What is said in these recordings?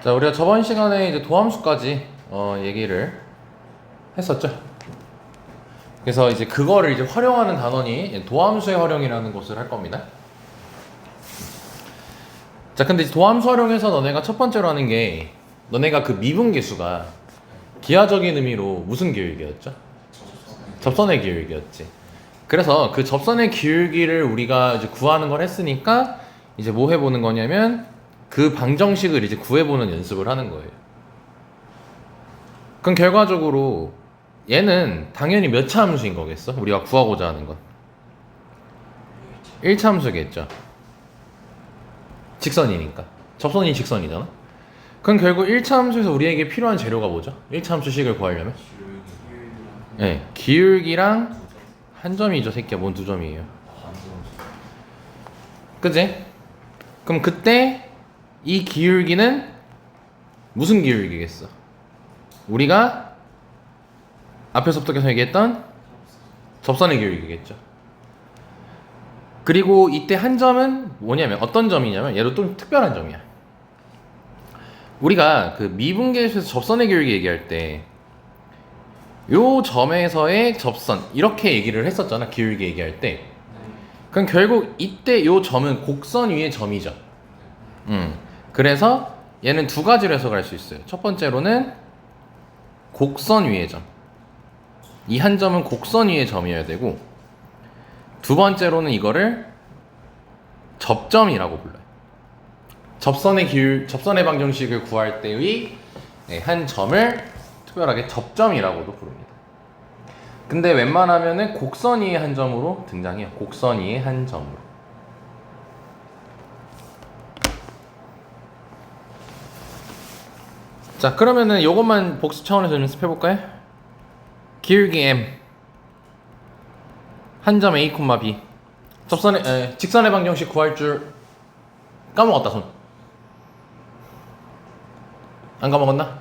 자, 우리가 저번 시간에 이제 도함수까지 얘기를 했었죠. 그래서 이제 그거를 이제 활용하는 단원이 도함수의 활용이라는 것을 할 겁니다. 자, 근데 도함수 활용해서 너네가 첫 번째로 하는 게 너네가 그 미분계수가 기하적인 의미로 무슨 기울기였죠? 접선의 기울기였지. 그래서 그 접선의 기울기를 우리가 이제 구하는 걸 했으니까 이제 뭐 해보는 거냐면 그 방정식을 이제 구해보는 연습을 하는 거예요. 그럼 결과적으로 얘는 당연히 몇 차 함수인 거겠어? 우리가 구하고자 하는 건 1차 함수겠죠. 직선이니까. 접선이 직선이잖아. 그럼 결국 1차 함수에서 우리에게 필요한 재료가 뭐죠? 1차 함수식을 구하려면? 네, 기울기랑 한 점이죠, 새끼야. 뭔 두 점이에요? 그치? 그럼 그때 이 기울기는 무슨 기울기겠어? 우리가 앞에서부터 계속 얘기했던 접선의 기울기겠죠. 그리고 이때 한 점은 뭐냐면 어떤 점이냐면 얘도 좀 특별한 점이야. 우리가 그 미분계수에서 접선의 기울기 얘기할 때 요 점에서의 접선 이렇게 얘기를 했었잖아. 기울기 얘기할 때. 그럼 결국 이때 요 점은 곡선 위의 점이죠. 그래서 얘는 두 가지로 해석할 수 있어요. 첫 번째로는 곡선 위의 점. 이 한 점은 곡선 위의 점이어야 되고, 두 번째로는 이거를 접점이라고 불러요. 접선의 방정식을 구할 때의 한 점을 특별하게 접점이라고도 부릅니다. 근데 웬만하면은 곡선 위의 한 점으로 등장해요. 곡선 위의 한 점으로. 자, 그러면은 요것만 복습 차원에서 연습해볼까요? 기울기 M 한 점 A, B 직선의 방정식 구할 줄 까먹었다. 손 안 까먹었나?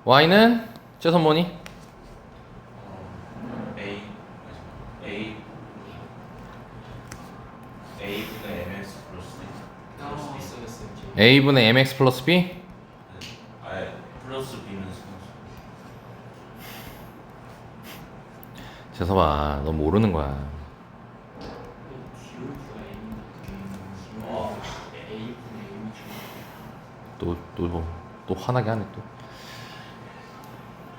Y는 최선 뭐니? A분의 MX 플러스 B? 플러스 B는 재서봐, 너 모르는 거야. 또 화나게 하네 또.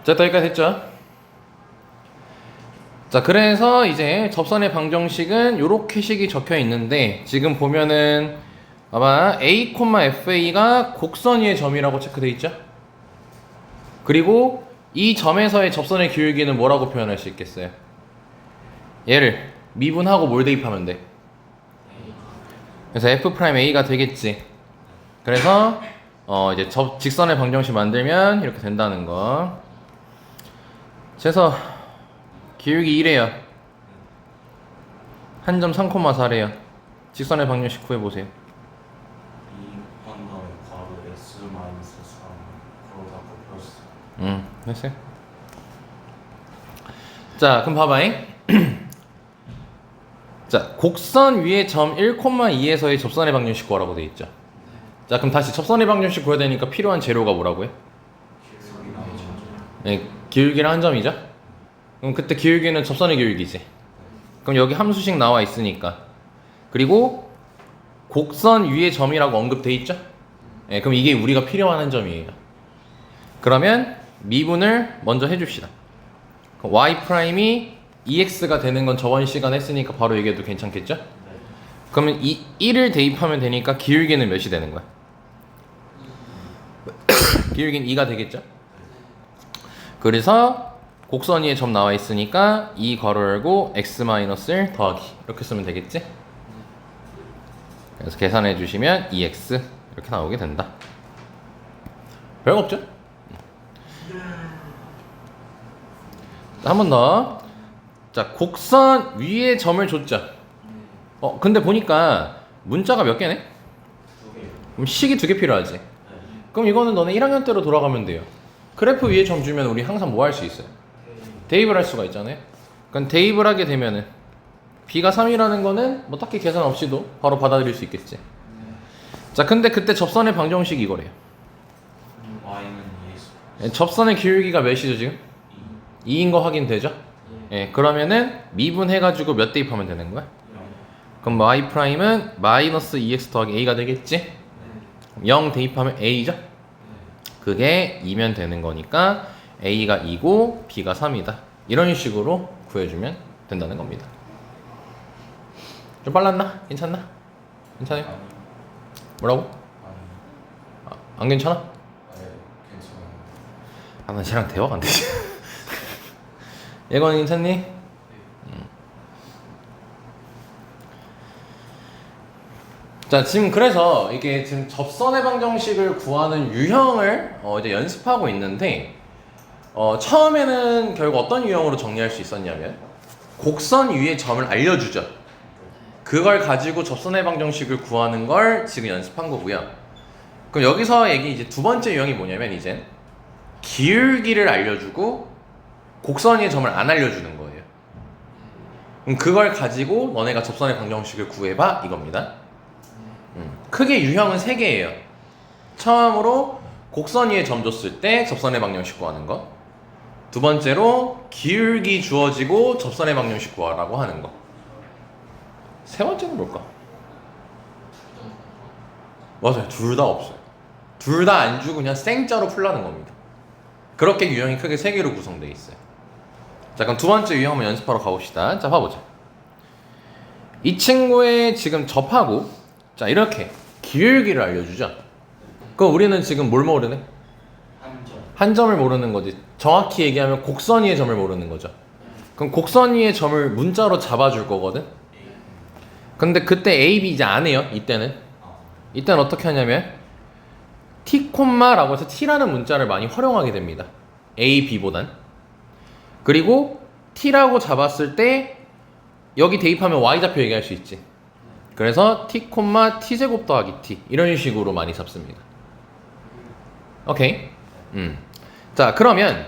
자, 여기까지 됐죠? 자, 그래서 이제 접선의 방정식은 요렇게 식이 적혀 있는데 지금 보면은 아마 A, FA가 곡선 위의 점이라고 체크돼 있죠? 그리고 이 점에서의 접선의 기울기는 뭐라고 표현할 수 있겠어요? 얘를 미분하고 뭘 대입하면 돼? 그래서 F'A가 되겠지. 그래서 이제 직선의 방정식 만들면 이렇게 된다는 거. 그래서 기울기 1이에요. 한 점 3,4래요. 직선의 방정식 구해보세요. 2 한 다음에 괄호 S 마이너스 3 괄호 닫고 플러스. 됐어요. 자, 그럼 봐봐잉. 자, 곡선 위에 점 1,2에서의 접선의 방정식 구하라고 돼 있죠. 자, 그럼 다시 접선의 방정식 구해야 되니까 필요한 재료가 뭐라고요? 네, 기울기랑 한 점이죠. 그럼 그때 기울기는 접선의 기울기지. 그럼 여기 함수식 나와 있으니까. 그리고 곡선 위에 점이라고 언급돼 있죠. 네, 그럼 이게 우리가 필요한 한 점이에요. 그러면 미분을 먼저 해줍시다. y' EX가 되는 건 저번 시간 했으니까 바로 얘기해도 괜찮겠죠? 그러면 이 1을 대입하면 되니까 기울기는 몇이 되는 거야? 기울기는 2가 되겠죠? 그래서 곡선 위에 점 나와 있으니까 2 괄호 열고 x-1 더하기 이렇게 쓰면 되겠지? 그래서 계산해 주시면 2x 이렇게 나오게 된다. 별거 없죠? 한 번 더. 자, 곡선 위에 점을 줬죠. 근데 보니까 문자가 몇 개네? 그럼 식이 2개 필요하지. 그럼 이거는 너네 1학년 때로 돌아가면 돼요. 그래프 위에 점 주면 우리 항상 뭐 할 수 있어요? 대입을 할 수가 있잖아요. 그럼 대입을 하게 되면은 b가 3이라는 거는 뭐 딱히 계산 없이도 바로 받아들일 수 있겠지. 자, 근데 그때 접선의 방정식이 이거래요. 접선의 기울기가 몇이죠 지금? 2인 거 확인되죠? 예, 그러면은 미분해가지고 몇 대입하면 되는 거야? 그럼 y 프라임은 마이너스 2x 더하기 a가 되겠지? 0 대입하면 a죠? 그게 2면 되는 거니까 a가 2고 b가 3이다. 이런 식으로 구해주면 된다는 겁니다. 좀 빨랐나? 괜찮나? 괜찮아요? 아니. 뭐라고? 아니. 안 괜찮아? 네, 괜찮아요. 아, 나 쟤랑 대화가 안 되지. 예건이 괜찮니? 자, 지금 그래서 이게 지금 접선의 방정식을 구하는 유형을 이제 연습하고 있는데 처음에는 결국 어떤 유형으로 정리할 수 있었냐면 곡선 위의 점을 알려주죠. 그걸 가지고 접선의 방정식을 구하는 걸 지금 연습한 거고요. 그럼 여기서 이제 두 번째 유형이 뭐냐면 이제 기울기를 알려주고 곡선 위의 점을 안 알려주는 거예요. 그럼 그걸 가지고 너네가 접선의 방정식을 구해봐 이겁니다. 크게 유형은 3개예요. 처음으로 곡선 위에 점 줬을 때 접선의 방정식 구하는 거. 두 번째로 기울기 주어지고 접선의 방정식 구하라고 하는 거. 세 번째는 뭘까? 맞아요. 둘 다 없어요. 둘 다 안 주고 그냥 생짜로 풀라는 겁니다. 그렇게 유형이 크게 3개로 구성되어 있어요. 자, 그럼 두 번째 유형 한번 연습하러 가봅시다. 자, 봐보자. 이 친구의 지금 접하고 자, 이렇게 기울기를 알려주죠. 그럼 우리는 지금 뭘 모르네? 한 점을 모르는 거지. 정확히 얘기하면 곡선 위의 점을 모르는 거죠. 그럼 곡선 위의 점을 문자로 잡아줄 거거든. 근데 그때 A, B 이제 안 해요. 이때는 어떻게 하냐면 T, 라고 해서 T라는 문자를 많이 활용하게 됩니다. A, B보단. 그리고 T라고 잡았을 때 여기 대입하면 Y좌표 얘기할 수 있지. 그래서 T, T제곱 더하기 T 이런 식으로 많이 잡습니다. 오케이. 자, 그러면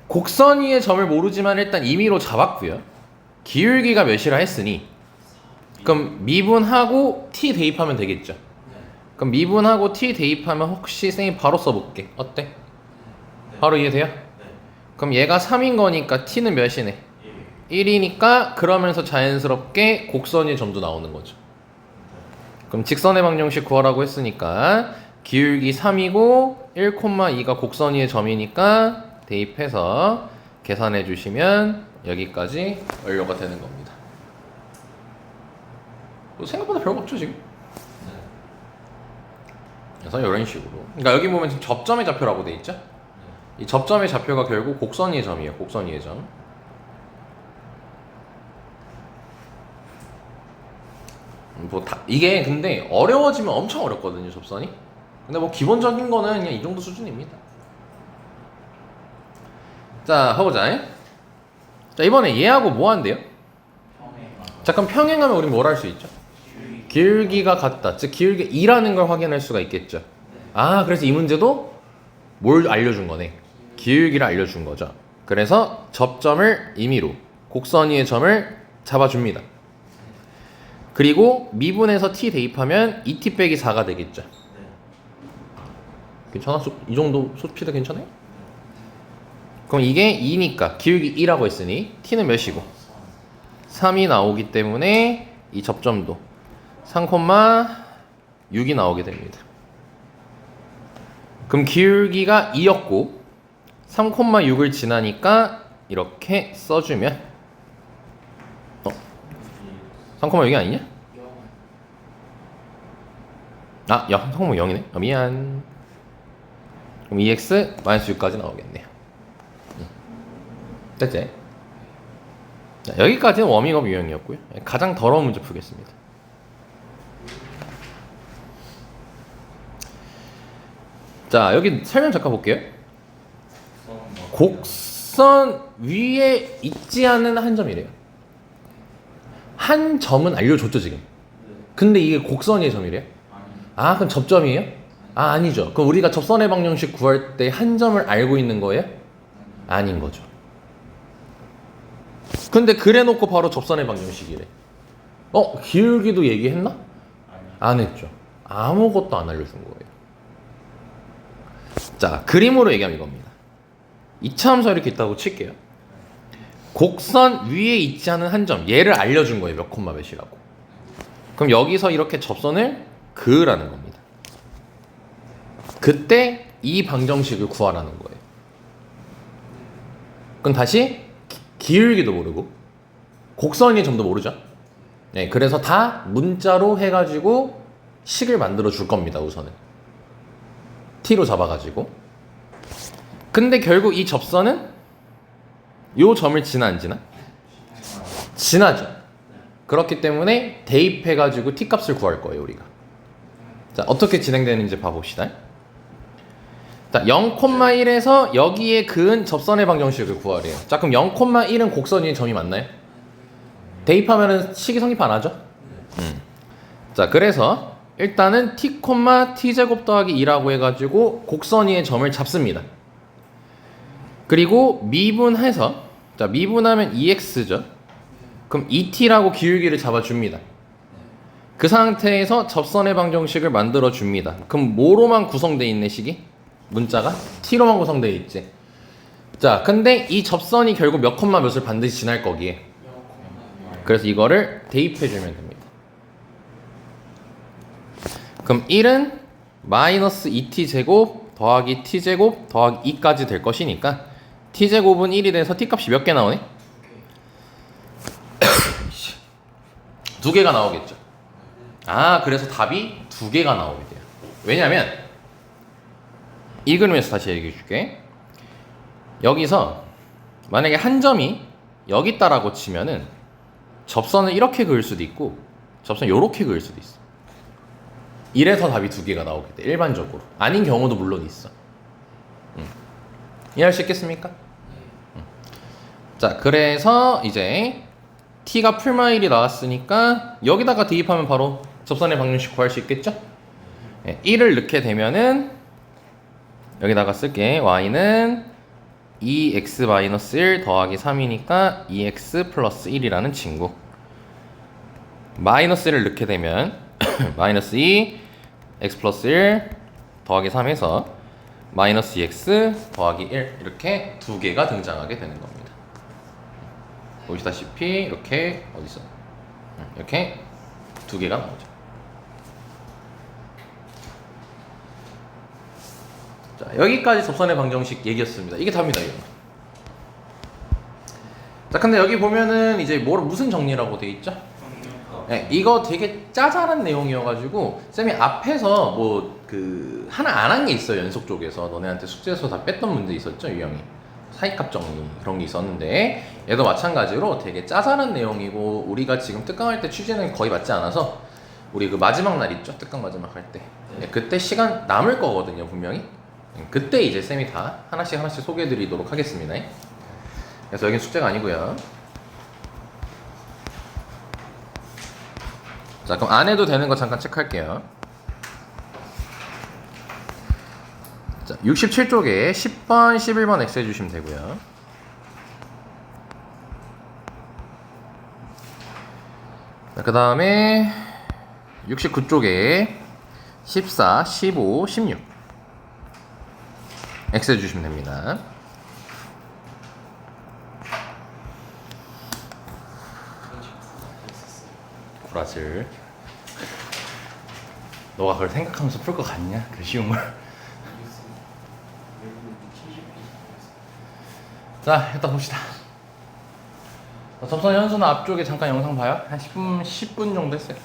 곡선 위의 점을 모르지만 일단 임의로 잡았고요. 기울기가 몇이라 했으니 그럼 미분하고 T 대입하면 되겠죠. 그럼 미분하고 T 대입하면 혹시 쌤이 바로 써볼게. 어때? 바로 이해돼요? 그럼 얘가 3인 거니까 T는 몇이네? 1이니까 그러면서 자연스럽게 곡선 위의 점도 나오는 거죠. 그럼 직선의 방정식 구하라고 했으니까 기울기 3이고 1,2가 곡선 위의 점이니까 대입해서 계산해 주시면 여기까지 완료가 되는 겁니다. 생각보다 별거 없죠 지금? 그래서 이런 식으로. 그러니까 여기 보면 지금 접점의 좌표라고 돼 있죠? 이 접점의 좌표가 결국 곡선 위의 점이에요. 곡선 위의 점. 이게 근데 어려워지면 엄청 어렵거든요 접선이. 근데 뭐 기본적인 거는 그냥 이 정도 수준입니다. 자, 해보자. 자, 이번에 얘하고 뭐 한대요? 자, 그럼 평행하면 우리 뭘 할 수 있죠? 기울기가 같다. 즉 기울기 2라는 걸 확인할 수가 있겠죠. 아, 그래서 이 문제도 뭘 알려준 거네? 기울기를 알려준 거죠. 그래서 접점을 임의로 곡선 위의 점을 잡아줍니다. 그리고 미분해서 t 대입하면 2t 빼기 4가 되겠죠. 괜찮아? 이 정도 소피드 괜찮아요? 그럼 이게 2니까 기울기 2라고 했으니 t는 몇이고? 3이 나오기 때문에 이 접점도 3,6이 나오게 됩니다. 그럼 기울기가 2였고 3,6을 지나니까 이렇게 써주면 3,6이 아니냐? 아, 3,0이네. 미안. 그럼 2x 마이너스 6까지 나오겠네요. 됐지? 자, 여기까지는 워밍업 유형이었고요. 가장 더러운 문제 풀겠습니다. 자, 여기 설명 잠깐 볼게요. 곡선 위에 있지 않은 한 점이래요. 한 점은 알려줬죠 지금. 근데 이게 곡선의 점이래요. 아, 그럼 접점이에요? 아, 아니죠. 그럼 우리가 접선의 방정식 구할 때 한 점을 알고 있는 거예요? 아닌 거죠. 근데 그래놓고 바로 접선의 방정식이래. 기울기도 얘기했나? 안 했죠. 아무것도 안 알려준 거예요. 자, 그림으로 얘기하면 이겁니다. 이차함수가 이렇게 있다고 칠게요. 곡선 위에 있지 않은 한 점, 얘를 알려준 거예요. 몇 콤마 몇이라고. 그럼 여기서 이렇게 접선을 그으라는 겁니다. 그때 이 방정식을 구하라는 거예요. 그럼 다시 기울기도 모르고 곡선의 점도 모르죠. 네, 그래서 다 문자로 해가지고 식을 만들어 줄 겁니다. 우선은 t로 잡아가지고. 근데 결국 이 접선은 요 점을 지나 안 지나? 지나죠. 그렇기 때문에 대입해가지고 t 값을 구할 거예요 우리가. 자, 어떻게 진행되는지 봐봅시다. 자, 0,1에서 여기에 그은 접선의 방정식을 구하래요. 자, 그럼 0,1은 곡선 위에 점이 맞나요? 대입하면은 식이 성립 안 하죠? 자, 그래서 일단은 t, t제곱 더하기 2라고 해가지고 곡선 위에 점을 잡습니다. 그리고 미분해서, 자, 미분하면 2x죠. 그럼 2t라고 기울기를 잡아줍니다. 그 상태에서 접선의 방정식을 만들어 줍니다. 그럼 뭐로만 구성되어 있네, 식이? 문자가? t로만 구성되어 있지. 자, 근데 이 접선이 결국 몇 콤마 몇을 반드시 지날 거기에. 그래서 이거를 대입해주면 됩니다. 그럼 1은 마이너스 2t제곱 더하기 t제곱 더하기 2까지 될 것이니까 t제곱은 1이 돼서 t값이 몇 개 나오네? 두 개가 나오겠죠. 아, 그래서 답이 두 개가 나오게 돼요. 왜냐면 이 그림에서 다시 얘기해 줄게. 여기서 만약에 한 점이 여기 있다라고 치면은 접선을 이렇게 그을 수도 있고 접선을 이렇게 그을 수도 있어. 이래서 답이 두 개가 나오게 돼. 일반적으로. 아닌 경우도 물론 있어. 이해할 수 있겠습니까? 자, 그래서 이제 t가 풀마일이 나왔으니까 여기다가 대입하면 바로 접선의 방정식 구할 수 있겠죠? 1을 넣게 되면은 여기다가 쓸게. y는 2x-1 더하기 3이니까 2x 플러스 1이라는 친구. 마이너스를 넣게 되면 마이너스 2 x 플러스 1 더하기 3 해서 마이너스 2x 더하기 1 이렇게 두 개가 등장하게 되는 겁니다. 보시다시피 이렇게 어디서 이렇게 두 개가 나오죠. 자, 여기까지 접선의 방정식 얘기였습니다. 이게 답니다, 이거. 자, 근데 여기 보면은 이제 무슨 정리라고 돼 있죠? 네, 이거 되게 짜잘한 내용이어가지고 쌤이 앞에서 뭐 하나 안 한 게 있어요. 연속 쪽에서 너네한테 숙제에서 다 뺐던 문제 있었죠, 유형이. 사이값 정리 그런 게 있었는데 얘도 마찬가지로 되게 짜잘한 내용이고 우리가 지금 특강할 때 취지는 거의 맞지 않아서 우리 그 마지막 날 있죠, 특강 마지막 할 때. 네, 그때 시간 남을 거거든요, 분명히. 그때 이제 쌤이 다 하나씩 소개해드리도록 하겠습니다. 그래서 여긴 숙제가 아니고요. 자, 그럼 안 해도 되는 거 잠깐 체크할게요. 자, 67쪽에 10번, 11번 X 해주시면 되고요. 그 다음에 69쪽에 14, 15, 16 X 해주시면 됩니다. 구라질. 너가 그걸 생각하면서 풀 것 같냐? 그 쉬운 걸. 자, 일단 봅시다. 접선 현수는 앞쪽에 잠깐 영상 봐요. 한 10분 정도 했어요.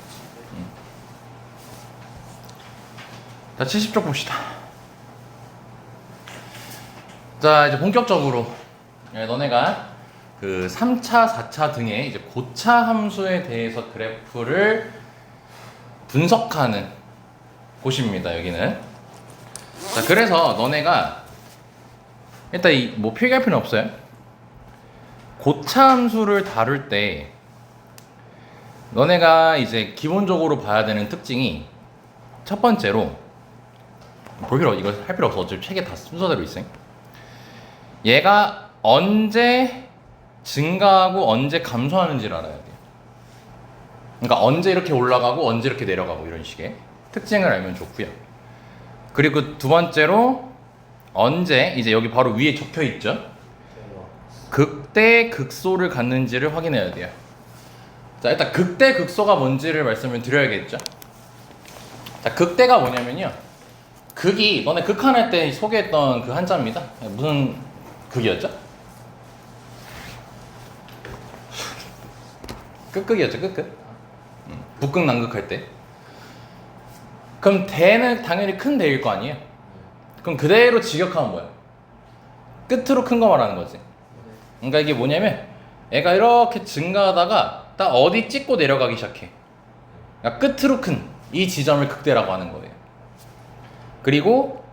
자, 70쪽 봅시다. 자, 이제 본격적으로 너네가 그 3차, 4차 등의 이제 고차 함수에 대해서 그래프를 분석하는 곳입니다. 여기는. 자, 그래서 너네가 일단 뭐 필기할 필요는 없어요. 고차 함수를 다룰 때 너네가 이제 기본적으로 봐야 되는 특징이 첫 번째로 볼 필요 이거 할 필요 없어. 어차피 책에 다 순서대로 있어요. 얘가 언제 증가하고 언제 감소하는지를 알아야 돼요. 그러니까 언제 이렇게 올라가고 언제 이렇게 내려가고 이런 식의 특징을 알면 좋고요. 그리고 두 번째로 언제 이제 여기 바로 위에 적혀 있죠. 극대 극소를 갖는지를 확인해야 돼요. 자, 일단 극대 극소가 뭔지를 말씀을 드려야겠죠. 자, 극대가 뭐냐면요. 극이 너네 극한할 때 소개했던 그 한자입니다. 무슨 극이었죠? 끝극이었죠, 끝극. 북극 남극할 때. 그럼 대는 당연히 큰 대일 거 아니에요? 그럼 그대로 직역하면 뭐야? 끝으로 큰 거 말하는 거지. 그러니까 이게 뭐냐면 애가 이렇게 증가하다가 딱 어디 찍고 내려가기 시작해. 그러니까 끝으로 큰 이 지점을 극대라고 하는 거예요. 그리고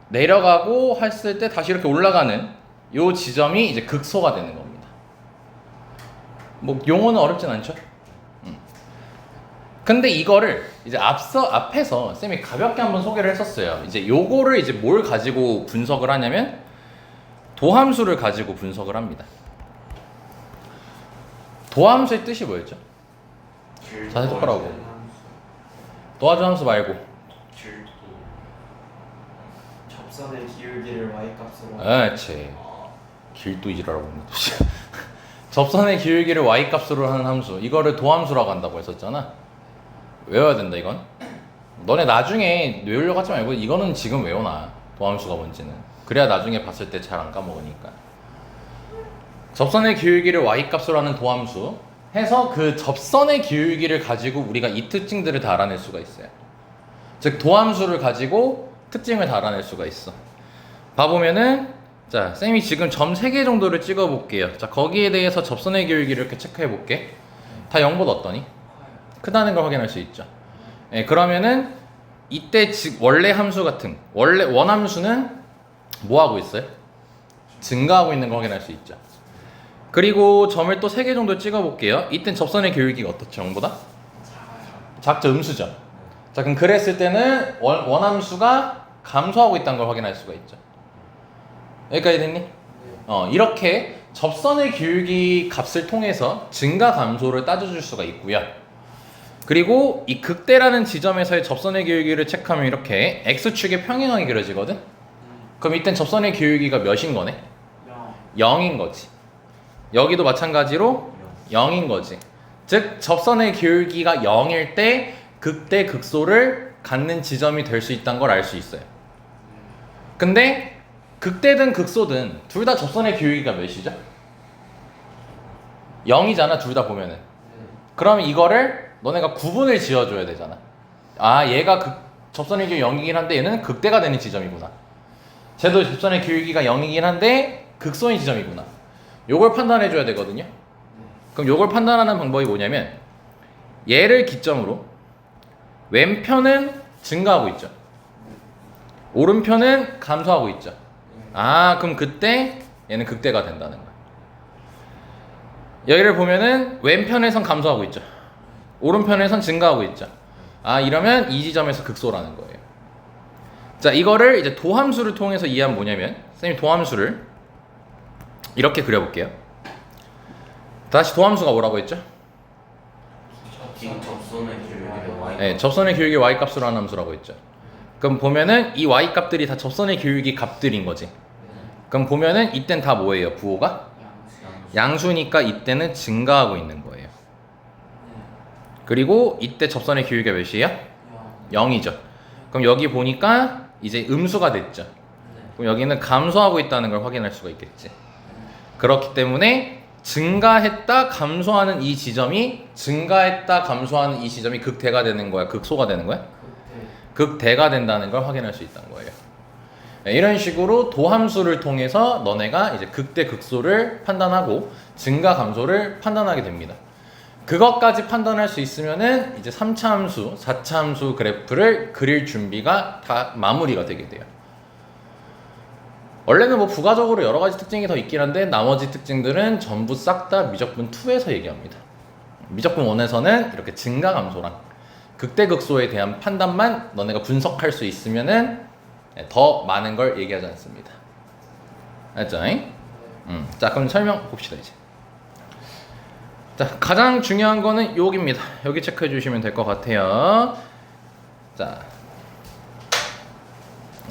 내려가고 했을 때 다시 이렇게 올라가는 이 지점이 이제 극소가 되는 겁니다. 뭐 용어는 어렵진 않죠? 근데 이거를 이제 앞에서 쌤이 가볍게 한번 소개를 했었어요. 이제 요거를 이제 뭘 가지고 분석을 하냐면 도함수를 가지고 분석을 합니다. 도함수의 뜻이 뭐였죠? 자세 똑바로 하고. 도와줘 함수 말고. 접선의 기울기를 y값으로. 그렇지. 길도 이지라고 하는 접선의 기울기를 y값으로 하는 함수. 이거를 도함수라고 한다고 했었잖아. 외워야 된다 이건. 너네 나중에 외우려고 하지 말고 이거는 지금 외워놔. 도함수가 뭔지는. 그래야 나중에 봤을 때 잘 안 까먹으니까. 접선의 기울기를 y값으로 하는 도함수 해서 그 접선의 기울기를 가지고 우리가 이 특징들을 다 알아낼 수가 있어요. 즉 도함수를 가지고 특징을 다 알아낼 수가 있어. 봐보면은 자 쌤이 지금 점 3개 정도를 찍어 볼게요. 자 거기에 대해서 접선의 기울기를 이렇게 체크해 볼게. 다 0보다 어떠니? 크다는 걸 확인할 수 있죠. 예, 그러면은 이때 원래 함수 같은 원래 원함수는 뭐 하고 있어요? 증가하고 있는 걸 확인할 수 있죠. 그리고 점을 또 3개 정도 찍어 볼게요. 이땐 접선의 기울기가 어떻죠? 0보다? 작죠, 음수죠. 자 그럼 그랬을 때는 원함수가 감소하고 있다는 걸 확인할 수가 있죠. 여기까지 됐니? 이렇게 접선의 기울기 값을 통해서 증가 감소를 따져줄 수가 있고요. 그리고 이 극대라는 지점에서의 접선의 기울기를 체크하면 이렇게 x축의 평행형이 그려지거든? 그럼 이땐 접선의 기울기가 몇인 거네? 0인 거지. 여기도 마찬가지로 0인 거지. 즉 접선의 기울기가 0일 때 극대 극소를 갖는 지점이 될 수 있다는 걸 알 수 있어요. 근데 극대든 극소든 둘 다 접선의 기울기가 몇이죠? 0이잖아 둘 다 보면은. 그러면 이거를 너네가 구분을 지어줘야 되잖아. 아 얘가 접선의 기울기 0이긴 한데 얘는 극대가 되는 지점이구나. 쟤도 접선의 기울기가 0이긴 한데 극소인 지점이구나. 요걸 판단해줘야 되거든요. 그럼 요걸 판단하는 방법이 뭐냐면 얘를 기점으로 왼편은 증가하고 있죠. 오른편은 감소하고 있죠. 아 그럼 그때 얘는 극대가 된다는 거야. 여기를 보면은 왼편에선 감소하고 있죠. 오른편에선 증가하고 있죠. 아 이러면 이 지점에서 극소라는 거예요. 자 이거를 이제 도함수를 통해서 이해하면 뭐냐면 선생님 도함수를 이렇게 그려볼게요. 다시 도함수가 뭐라고 했죠? 접선의 기울기를 y. 네, 접선의 기울기 y값으로 하는 함수라고 했죠. 그럼 보면은 이 y값들이 다 접선의 기울기 값들인 거지. 그럼 보면은 이땐 다 뭐예요? 부호가? 양수니까 이때는 증가하고 있는 거예요. 그리고 이때 접선의 기울기가 몇이에요? 0이죠. 그럼 여기 보니까 이제 음수가 됐죠. 그럼 여기는 감소하고 있다는 걸 확인할 수가 있겠지. 그렇기 때문에 증가했다 감소하는 이 지점이 증가했다 감소하는 이 지점이 극대가 되는 거야? 극소가 되는 거야? 극대가 된다는 걸 확인할 수 있다는 거예요. 네, 이런 식으로 도함수를 통해서 너네가 이제 극대 극소를 판단하고 증가 감소를 판단하게 됩니다. 그것까지 판단할 수 있으면은 이제 3차 함수, 4차 함수 그래프를 그릴 준비가 다 마무리가 되게 돼요. 원래는 뭐 부가적으로 여러 가지 특징이 더 있긴 한데 나머지 특징들은 전부 싹 다 미적분 2에서 얘기합니다. 미적분 1에서는 이렇게 증가 감소랑 극대 극소에 대한 판단만 너네가 분석할 수 있으면은 더 많은 걸 얘기하지 않습니다. 알죠? 자 그럼 설명 봅시다 이제. 자 가장 중요한 거는 여기입니다. 여기 체크해 주시면 될 것 같아요. 자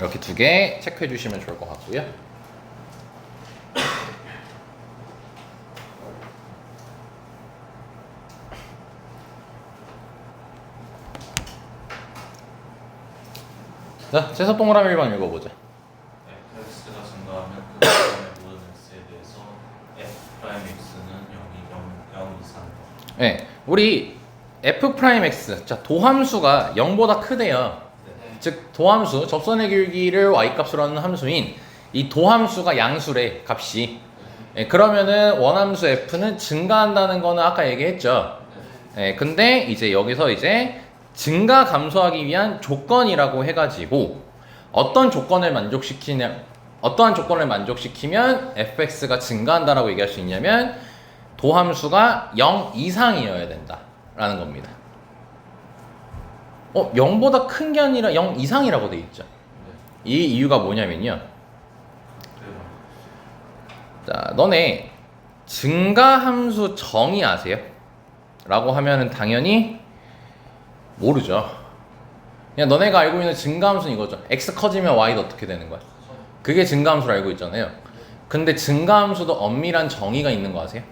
이렇게 두 개 체크해 주시면 좋을 것 같고요. 자, 제섭 동그라미 1번 읽어보자. fx가 증가하면 그 다음의 모든 x에 대해서 f'x는 0 이상이다. 네, 우리 f'(x) 자 도함수가 0보다 크대요. 네. 즉 도함수 접선의 길기를 y값으로 하는 함수인 이 도함수가 양수래 값이. 예, 그러면은 원함수 f는 증가한다는 거는 아까 얘기했죠. 예, 근데 이제 여기서 이제 증가 감소하기 위한 조건이라고 해가지고 어떤 조건을 어떠한 조건을 만족시키면 fx가 증가한다라고 얘기할 수 있냐면 도함수가 0 이상이어야 된다라는 겁니다. 0보다 큰 게 아니라 0 이상이라고 돼 있죠. 이 이유가 뭐냐면요. 자, 너네 증가함수 정의 아세요? 라고 하면은 당연히 모르죠. 그냥 너네가 알고 있는 증가함수는 이거죠. x 커지면 y도 어떻게 되는 거야? 그게 증가함수로 알고 있잖아요. 근데 증가함수도 엄밀한 정의가 있는 거 아세요?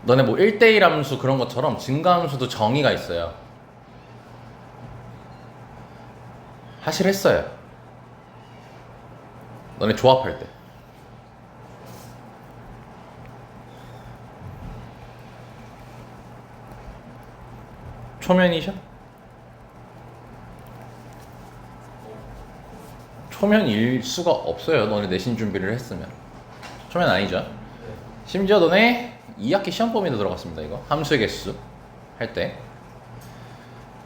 너네 뭐 1대1 함수 그런 것처럼 증가함수도 정의가 있어요. 사실 했어요. 너네 조합할 때. 초면이셔? 초면일 수가 없어요. 너네 내신 준비를 했으면. 초면 아니죠? 심지어 너네 2학기 시험 범위도 들어갔습니다. 이거 함수의 개수 할 때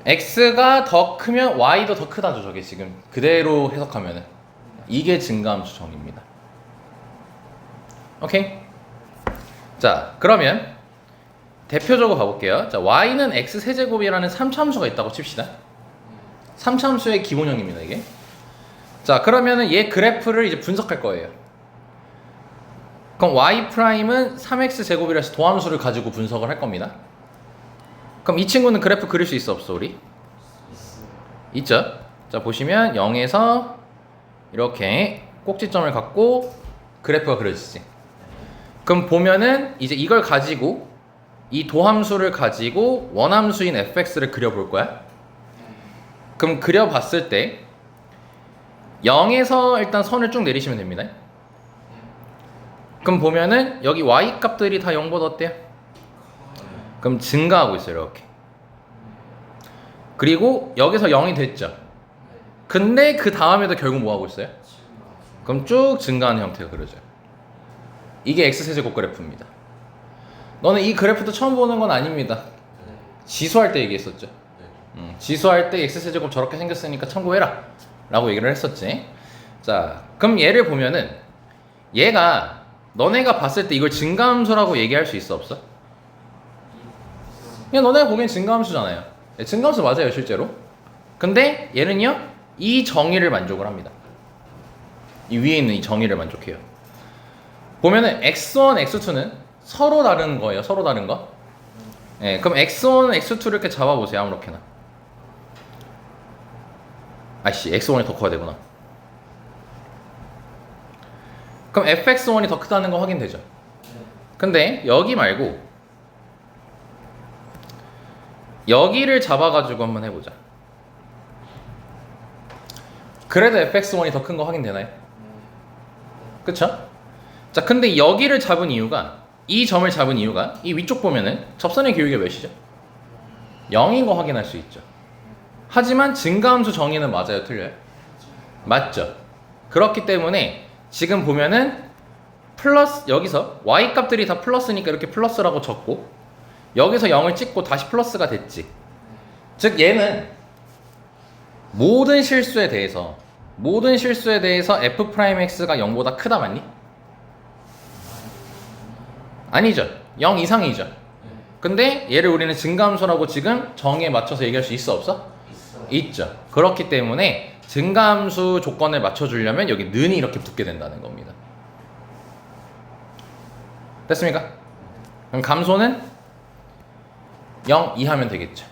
x가 더 크면 y도 더 크다죠. 저게 지금 그대로 해석하면은 이게 증가함수 정의입니다. 오케이? 자, 그러면 대표적으로 가볼게요. 자, y는 x 세제곱이라는 3차함수가 있다고 칩시다. 3차함수의 기본형입니다, 이게. 자, 그러면은 얘 그래프를 이제 분석할 거예요. 그럼 y 프라임은 3x 제곱이라 해서 도함수를 가지고 분석을 할 겁니다. 그럼 이 친구는 그래프 그릴 수 있어 없어 우리? 있죠. 자, 보시면 0에서 이렇게 꼭지점을 갖고 그래프가 그려지지. 그럼 보면은 이제 이걸 가지고 이 도함수를 가지고 원함수인 fx를 그려볼 거야. 그럼 그려봤을 때 0에서 일단 선을 쭉 내리시면 됩니다. 그럼 보면은 여기 y 값들이 다 0보다 어때요? 그럼 증가하고 있어요, 이렇게. 그리고 여기서 0이 됐죠. 근데 그 다음에도 결국 뭐 하고 있어요? 그럼 쭉 증가하는 형태가 그려져요. 이게 x세제곱 그래프입니다. 너는 이 그래프도 처음 보는 건 아닙니다. 지수할 때 얘기했었죠. 지수할 때 x세제곱 저렇게 생겼으니까 참고해라 라고 얘기를 했었지. 자, 그럼 얘를 보면은 얘가 너네가 봤을 때 이걸 증가함수라고 얘기할 수 있어 없어? 그냥 너네가 보기엔 증가함수잖아요. 증가함수 맞아요, 실제로. 근데 얘는요, 이 정의를 만족을 합니다. 이 위에 있는 이 정의를 만족해요. 보면은 x1, x2는 서로 다른 거예요. 서로 다른 거. 예, 그럼 x1, x2를 이렇게 잡아보세요. 아무렇게나. 아이씨, x1이 더 커야 되구나. 그럼 fx1이 더 크다는 거 확인되죠? 근데 여기 말고 여기를 잡아가지고 한번 해보자. 그래도 fx1이 더 큰 거 확인되나요? 그쵸? 자, 근데 여기를 잡은 이유가, 이 점을 잡은 이유가 이 위쪽 보면은 접선의 기울기가 몇이죠? 0인 거 확인할 수 있죠. 하지만 증가함수 정의는 맞아요, 틀려요? 맞죠. 그렇기 때문에 지금 보면은 플러스, 여기서 y 값들이 다 플러스니까 이렇게 플러스라고 적고 여기서 0을 찍고 다시 플러스가 됐지. 즉 얘는 모든 실수에 대해서 f'x가 0보다 크다 맞니? 아니죠. 0 이상이죠. 근데 얘를 우리는 증가함수라고 지금 정의에 맞춰서 얘기할 수 있어 없어? 있죠. 그렇기 때문에 증가함수 조건을 맞춰주려면 여기 는이 이렇게 붙게 된다는 겁니다. 됐습니까? 그럼 감소는 0 이하면 되겠죠.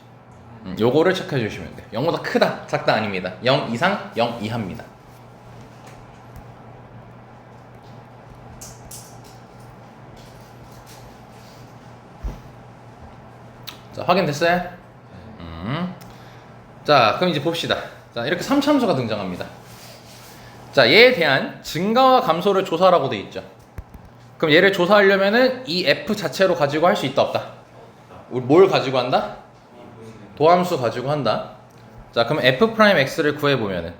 요거를 체크해 주시면 돼요. 0보다 크다, 작다 아닙니다. 0 이상, 0 이하입니다. 자, 확인됐어요? 자, 그럼 이제 봅시다. 자, 이렇게 3참수가 등장합니다. 자, 얘에 대한 증가와 감소를 조사라고 돼 있죠. 그럼 얘를 조사하려면은 이 f 자체로 가지고 할 수 있다 없다? 우리 뭘 가지고 한다? 도함수 가지고 한다. 자, 그럼 f 프라임 x를 구해보면은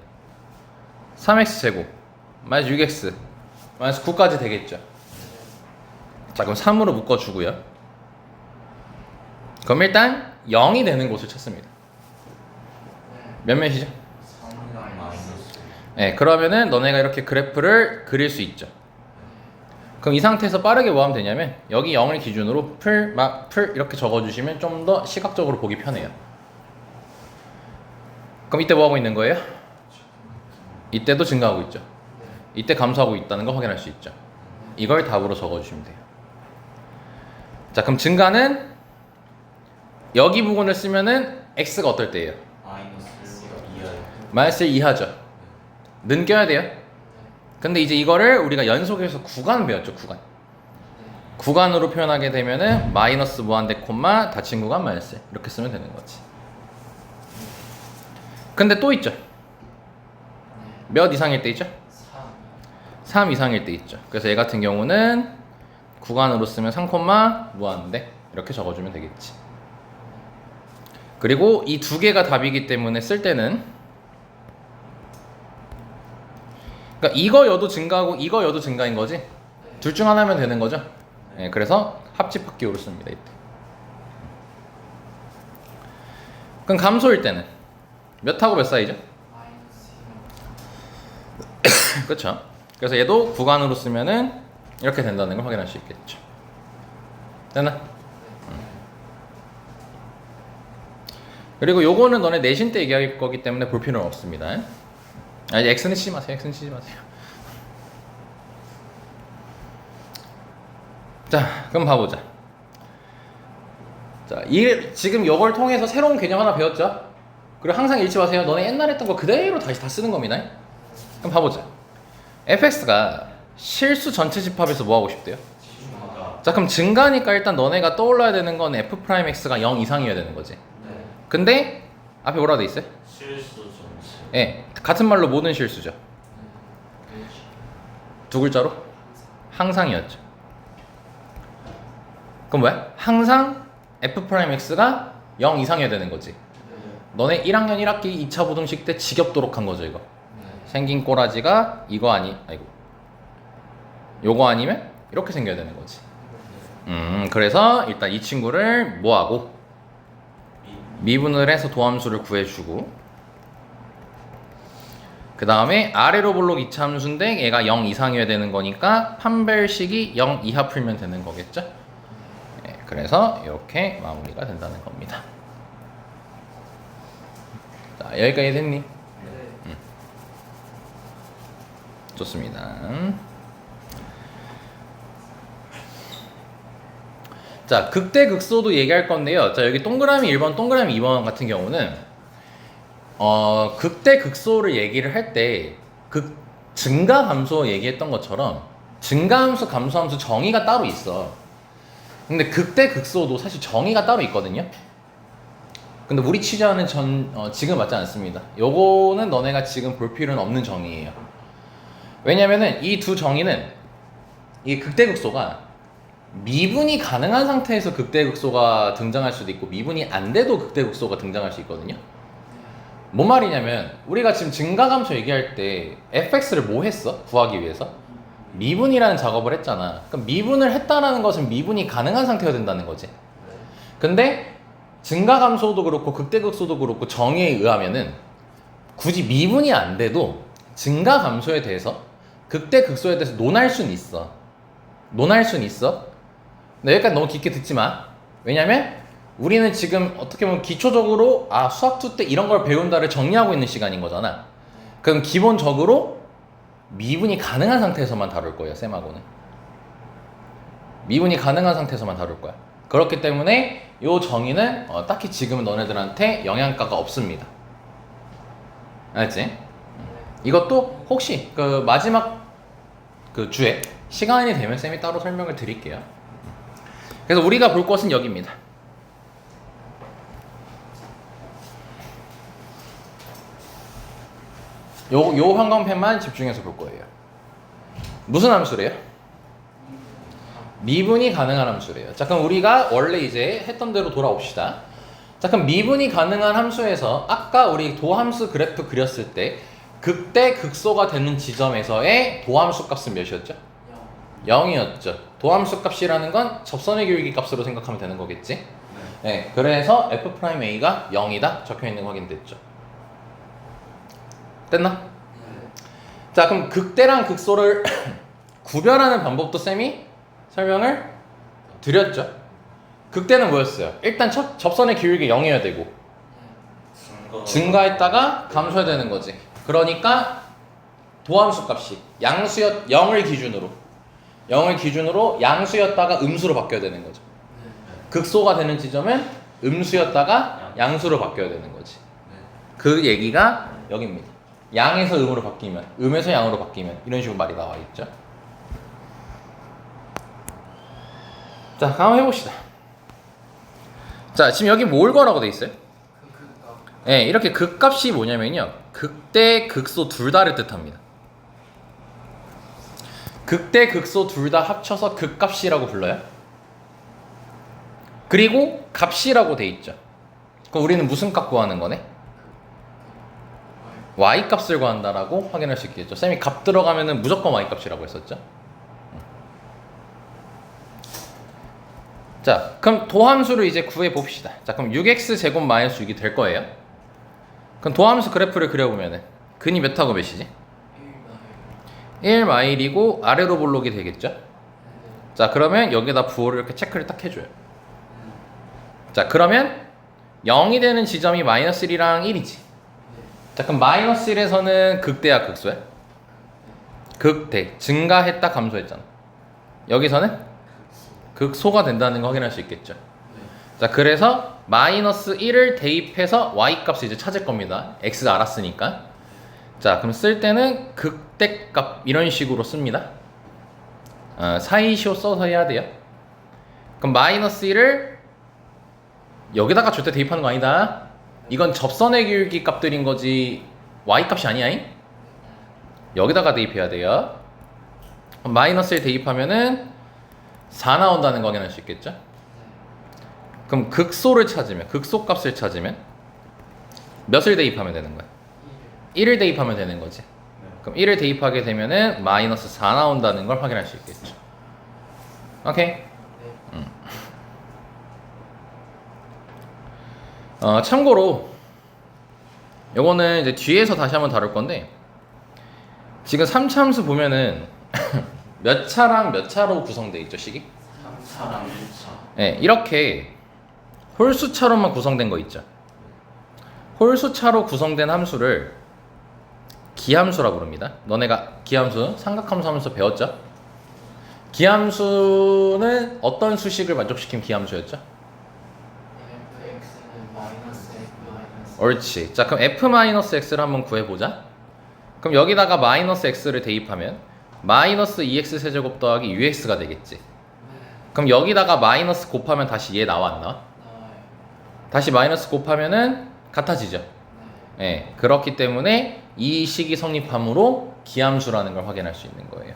3x 제곱 마이너스 6x 마이너스 9까지 되겠죠. 자, 그럼 3으로 묶어주고요. 그럼 일단 0이 되는 곳을 찾습니다. 몇몇이죠? 3 마이너스. 네, 그러면은 너네가 이렇게 그래프를 그릴 수 있죠. 그럼 이 상태에서 빠르게 뭐 하면 되냐면 여기 0을 기준으로 풀 이렇게 적어주시면 좀 더 시각적으로 보기 편해요. 그럼 이때 뭐 하고 있는 거예요? 이때도 증가하고 있죠. 이때 감소하고 있다는 거 확인할 수 있죠. 이걸 답으로 적어주시면 돼요. 자, 그럼 증가는 여기 부분을 쓰면은 x가 어떨 때예요? 마이너스 2야. 마이너스 1 이하죠. 는 껴야 돼요. 근데 이제 이거를 우리가 연속해서 구간 배웠죠. 구간으로 표현하게 되면은 마이너스 무한대 콤마 닫힌 구간 마이너스 1 이렇게 쓰면 되는 거지. 근데 또 있죠. 몇 이상일 때 있죠? 3 이상일 때 있죠. 그래서 얘 같은 경우는 구간으로 쓰면 3 콤마 무한대 이렇게 적어주면 되겠지. 그리고 이 두 개가 답이기 때문에 쓸 때는 그러니까 이거 여도 증가하고 이거 여도 증가인 거지. 둘 중 하나면 되는 거죠. 네, 그래서 합집합기호를 씁니다. 이때. 그럼 감소일 때는 몇하고 몇 사이죠? 그렇죠. 그래서 얘도 구간으로 쓰면은 이렇게 된다는 걸 확인할 수 있겠죠. 됐나? 그리고 요거는 너네 내신 때 얘기할 거기 때문에 볼 필요는 없습니다. 이제 x는 치지 마세요. x는 치지 마세요. 자, 그럼 봐보자. 자, 지금 요걸 통해서 새로운 개념 하나 배웠죠? 그리고 항상 잃지 마세요. 너네 옛날에 했던 거 그대로 다시 다 쓰는 겁니다. 그럼 봐보자. fx가 실수 전체 집합에서 뭐 하고 싶대요? 자, 그럼 증가니까 일단 너네가 떠올라야 되는 건 f'x가 0 이상이어야 되는 거지. 근데 앞에 뭐라 돼 있어요? 실수 전체. 예, 같은 말로 모든 실수죠. 두 글자로? 항상이었죠. 그럼 뭐야? 항상 f'x가 0 이상이어야 되는 거지. 너네 1학년 1학기 2차 부등식 때 지겹도록 한 거죠, 이거. 생긴 꼬라지가 요거 아니면 이렇게 생겨야 되는 거지. 그래서 일단 이 친구를 뭐하고? 미분을 해서 도함수를 구해주고, 그 다음에 아래로 볼록 이차함수인데 얘가 0 이상이어야 되는 거니까 판별식이 0 이하 풀면 되는 거겠죠? 네, 그래서 이렇게 마무리가 된다는 겁니다. 자, 여기까지 됐니? 좋습니다. 자, 극대 극소도 얘기할 건데요. 자, 여기 동그라미 1번, 동그라미 2번 같은 경우는 극대 극소를 얘기를 할 때 증가 감소 얘기했던 것처럼 증가함수, 감소함수 정의가 따로 있어. 근데 극대 극소도 사실 정의가 따로 있거든요. 근데 우리 취재하는 지금 맞지 않습니다. 요거는 너네가 지금 볼 필요는 없는 정의예요. 왜냐면은 이 두 정의는 이 극대 극소가 미분이 가능한 상태에서 극대 극소가 등장할 수도 있고 미분이 안 돼도 극대 극소가 등장할 수 있거든요. 뭔 말이냐면 우리가 지금 증가감소 얘기할 때 fx를 뭐 했어? 구하기 위해서? 미분이라는 작업을 했잖아. 그럼 미분을 했다라는 것은 미분이 가능한 상태가 된다는 거지. 근데 증가감소도 그렇고 극대극소도 그렇고 정의에 의하면은 굳이 미분이 안 돼도 증가감소에 대해서 극대극소에 대해서 논할 수는 있어. 근데 여기까지 너무 깊게 듣지 마. 왜냐면 우리는 지금 어떻게 보면 기초적으로 수학2 때 이런 걸 배운다를 정리하고 있는 시간인 거잖아. 그럼 기본적으로 미분이 가능한 상태에서만 다룰 거예요, 쌤하고는. 미분이 가능한 상태에서만 다룰 거야. 그렇기 때문에 요 정의는 딱히 지금은 너네들한테 영향가가 없습니다. 알지? 이것도 혹시 그 마지막 그 주에 시간이 되면 쌤이 따로 설명을 드릴게요. 그래서 우리가 볼 것은 여기입니다. 요 형광펜만 집중해서 볼 거예요. 무슨 함수래요? 미분이 가능한 함수래요. 자, 그럼 우리가 원래 이제 했던 대로 돌아옵시다. 자, 그럼 미분이 가능한 함수에서 아까 우리 도함수 그래프 그렸을 때 극대 극소가 되는 지점에서의 도함수 값은 몇이었죠? 0이었죠. 도함수 값이라는 건 접선의 기울기 값으로 생각하면 되는 거겠지? 네, 그래서 f'a가 0이다 적혀있는 거 확인됐죠. 됐나? 자, 그럼 극대랑 극소를 구별하는 방법도 쌤이 설명을 드렸죠. 극대는 뭐였어요? 일단 접선의 기울기 0이어야 되고 증가했다가 감소해야 되는 거지. 그러니까 도함수 값이 양수였 0을 기준으로 양수였다가 음수로 바뀌어야 되는 거죠. 극소가 되는 지점은 음수였다가 양수로 바뀌어야 되는 거지. 그 얘기가 여기입니다. 양에서 음으로 바뀌면, 음에서 양으로 바뀌면 이런 식으로 말이 나와 있죠. 자, 한번 해봅시다. 자, 지금 여기 뭘 거라고 돼 있어요? 네, 이렇게 극값이 뭐냐면요, 극대, 극소 둘 다를 뜻합니다. 극대, 극소 둘 다 합쳐서 극값이라고 불러요. 그리고 값이라고 돼 있죠. 그럼 우리는 무슨 값 구하는 거네? y 값을 구한다라고 확인할 수 있겠죠. 쌤이 값 들어가면은 무조건 y 값이라고 했었죠. 자, 그럼 도함수를 이제 구해 봅시다. 자, 그럼 6x 제곱 마이너스 6이 될 거예요. 그럼 도함수 그래프를 그려보면은 근이 몇 하고 몇이지? 1 마일이고 아래로 볼록이 되겠죠. 자, 그러면 여기다 부호를 이렇게 체크를 딱 해줘요. 자, 그러면 0이 되는 지점이 마이너스 1이랑 1이지. 자, 그럼 마이너스 1에서는 극대야 극소야? 극대. 증가했다 감소했잖아. 여기서는 극소가 된다는 거 확인할 수 있겠죠. 자, 그래서 마이너스 1을 대입해서 y 값을 이제 찾을 겁니다. x 알았으니까. 자, 그럼 쓸 때는 극대값 이런 식으로 씁니다. 사이시오 써서 해야 돼요. 그럼 마이너스 1을 여기다가 절대 대입하는 거 아니다. 이건 접선의 기울기 값들인 거지 y 값이 아니야. 여기다가 대입해야 돼요. 그럼 마이너스 1 대입하면은 4 나온다는 거 확인할 수 있겠죠. 그럼 극소를 찾으면, 극소 값을 찾으면 몇을 대입하면 되는 거야? 1을 대입하면 되는 거지. 그럼 1을 대입하게 되면은 마이너스 4 나온다는 걸 확인할 수 있겠죠. 오케이? 참고로 요거는 이제 뒤에서 다시 한번 다룰 건데, 지금 3차함수 보면은 몇 차랑 몇 차로 구성되어 있죠, 식이? 3차랑 1차. 네, 이렇게 홀수차로만 구성된 거 있죠. 홀수차로 구성된 함수를 기함수라고 부릅니다. 너네가 기함수, 삼각함수 하면서 배웠죠? 기함수는 어떤 수식을 만족시킨 기함수였죠? fx는 마이너스 f 마이너스. 옳지. 자, 그럼 f-x를 한번 구해보자. 그럼 여기다가 마이너스 x를 대입하면 마이너스 2x 세제곱 더하기 ux가 되겠지. 그럼 여기다가 마이너스 곱하면 다시 얘 나와 안 나와? 나와요. 다시 마이너스 곱하면은 같아지죠. 네, 그렇기 때문에 이 식이 성립함으로 기함수라는 걸 확인할 수 있는 거예요.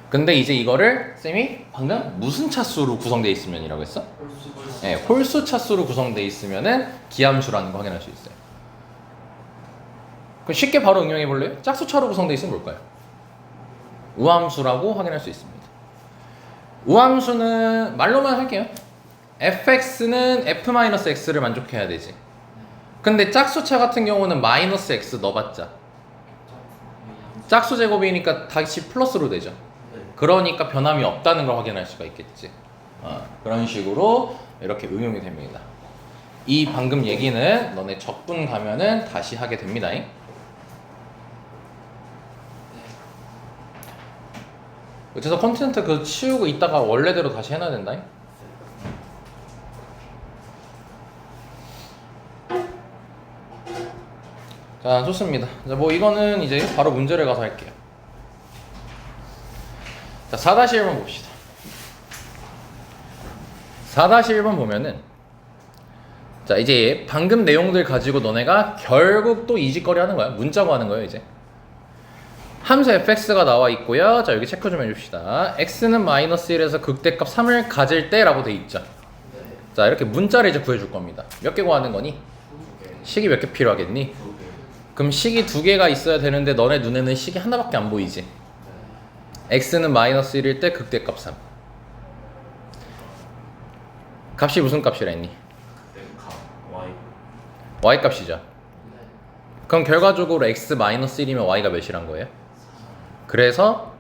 근데 이제 이거를 쌤이 방금 무슨 차수로 구성되어 있으면이라고 했어? 네, 홀수 차수로 구성되어 있으면은 기함수라는 거 확인할 수 있어요. 그럼 쉽게 바로 응용해 볼래요? 짝수차로 구성되어 있으면 뭘까요? 우함수라고 확인할 수 있습니다. 우함수는 말로만 할게요. fx는 f-x를 만족해야 되지. 근데 짝수차 같은 경우는 마이너스 x 넣어봤자 짝수 제곱이니까 다시 플러스로 되죠. 그러니까 변함이 없다는 걸 확인할 수가 있겠지. 그런 식으로 이렇게 응용이 됩니다. 이 방금 얘기는 너네 적분 가면은 다시 하게 됩니다. 그래서 컨텐트 그 치우고 이따가 원래대로 다시 해놔야 된다. 자, 좋습니다. 자, 뭐 이거는 이제 바로 문제를 가서 할게요. 자, 4-1번 봅시다. 4-1번 보면은 자, 이제 방금 내용들 가지고 너네가 결국 또 이짓거리 하는 거야. 문자 구하는 거예요, 이제. 함수 fx가 나와 있고요. 자, 여기 체크 좀 해줍시다. x는 마이너스 1에서 극대값 3을 가질 때라고 돼 있죠. 네. 자, 이렇게 문자를 이제 구해줄 겁니다. 몇 개 구하는 거니? 식이 몇 개 필요하겠니? 그럼 식이 2개가 있어야 되는데 너네 눈에는 식이 하나밖에 안 보이지. x는 마이너스 1일 때 극대값 3. 값이 무슨 값이라 했니? y 값이죠. 그럼 결과적으로 x 마이너스 1이면 y가 몇이란 거예요? 그래서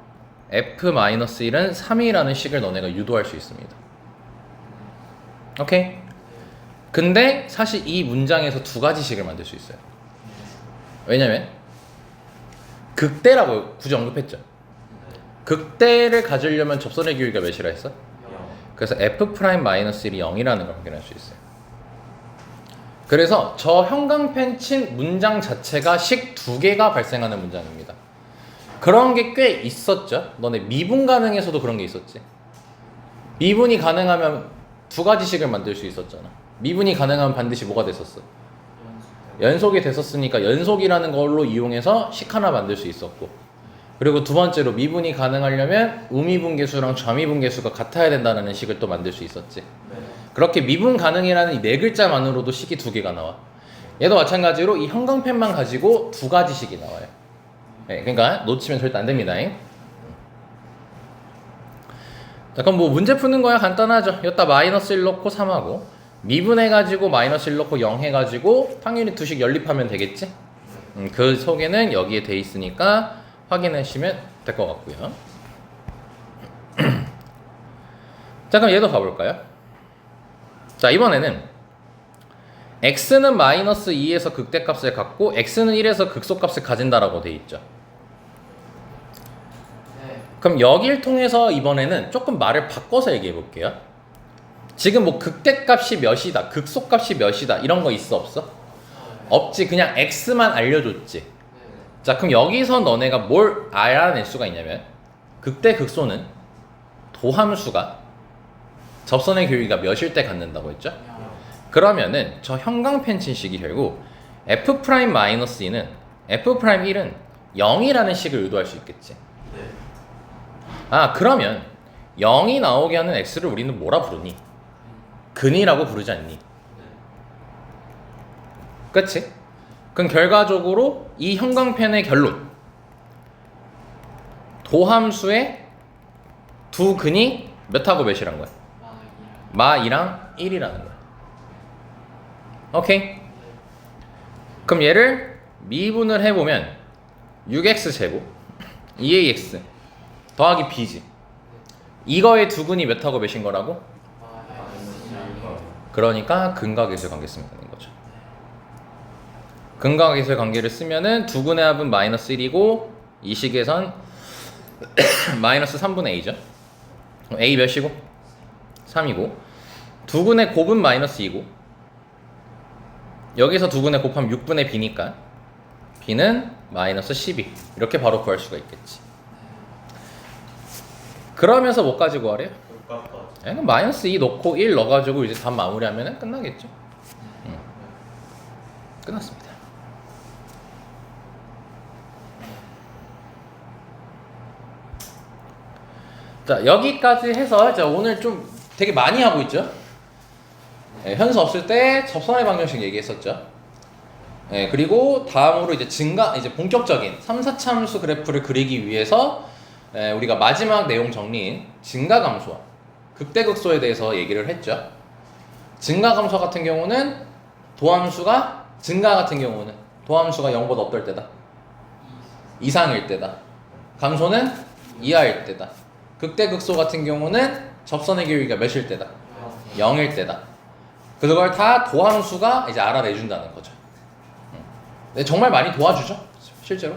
f 마이너스 1은 3이라는 식을 너네가 유도할 수 있습니다. 오케이? 근데 사실 이 문장에서 2가지 식을 만들 수 있어요. 왜냐면 극대라고 굳이 언급했죠. 극대를 가지려면 접선의 기울기가 몇이라 했어? 그래서 f 프라임 마이너스 1이 0이라는 걸 확인할 수 있어요. 그래서 저 형광펜 친 문장 자체가 식 2개가 발생하는 문장입니다. 그런 게 꽤 있었죠. 너네 미분 가능에서도 그런 게 있었지. 미분이 가능하면 2가지 식을 만들 수 있었잖아. 미분이 가능하면 반드시 뭐가 됐었어? 연속이 됐었으니까 연속이라는 걸로 이용해서 식 하나 만들 수 있었고, 그리고 두 번째로 미분이 가능하려면 우미분계수랑 좌미분계수가 같아야 된다는 식을 또 만들 수 있었지. 그렇게 미분 가능이라는 이 4글자만으로도 식이 2개가 나와. 얘도 마찬가지로 이 형광펜만 가지고 2가지 식이 나와요. 네, 그러니까 놓치면 절대 안 됩니다. 자, 그럼 뭐 문제 푸는 거야 간단하죠. 여기다 마이너스 1 넣고 3하고 미분해가지고 마이너스 1 넣고 0 해가지고 당연히 2식 연립하면 되겠지. 그 속에는 여기에 돼 있으니까 확인하시면 될 것 같고요. 자, 그럼 얘도 가볼까요? 자, 이번에는 x는 마이너스 2에서 극대값을 갖고 x는 1에서 극소값을 가진다라고 돼 있죠. 네. 그럼 여기를 통해서 이번에는 조금 말을 바꿔서 얘기해 볼게요. 지금 뭐 극대값이 몇이다, 극소값이 몇이다 이런 거 있어 없어? 없지. 그냥 x만 알려줬지. 네. 자, 그럼 여기서 너네가 뭘 알아낼 수가 있냐면 극대 극소는 도함수가 접선의 기울기가 몇일 때 갖는다고 했죠? 그러면은 저 형광펜 친 식이 결국 f 프라임 마이너스 2는 f 프라임 1은 0이라는 식을 의도할 수 있겠지. 아, 그러면 0이 나오게 하는 x를 우리는 뭐라 부르니? 근이라고 부르지 않니? 그치? 그럼 결과적으로 이 형광펜의 결론, 도함수의 두 근이 몇하고 몇이란 거야? 마 2랑 1이라는 거야. 오케이? 그럼 얘를 미분을 해보면 6x 제곱 2ax 더하기 b지. 이거의 두 근이 몇하고 몇인 거라고? 그러니까 근과 계수의 관계 쓰면 되는 거죠. 근과 계수의 관계를 쓰면은 두 근의 합은 마이너스 1이고 이 식에선 마이너스 3분의 a죠. a 몇이고? 3이고 두 근의 곱은 마이너스 2고 여기서 두 근의 곱하면 6분의 b니까 b는 마이너스 12 이렇게 바로 구할 수가 있겠지. 그러면서 뭐까지 구하래요? 그럼 마이너스 2 넣고 1 넣어가지고 이제 답 마무리하면 끝나겠죠. 끝났습니다. 자, 여기까지 해서 자, 오늘 좀 되게 많이 하고 있죠. 네, 현수 없을 때 접선의 방정식 얘기했었죠. 네, 그리고 다음으로 이제 이제 본격적인 3, 4차 함수 그래프를 그리기 위해서 우리가 마지막 내용 정리인 증가감수와 극대극소에 대해서 얘기를 했죠. 증가감수 같은 경우는 도함수가 증가 같은 경우는 도함수가 0보다 어떨 때다? 이상일 때다. 감소는 이하일 때다. 극대극소 같은 경우는 접선의 기울기가 몇일 때다? 0일 때다. 그걸 다 도함수가 이제 알아내준다는 거죠. 네, 정말 많이 도와주죠, 실제로.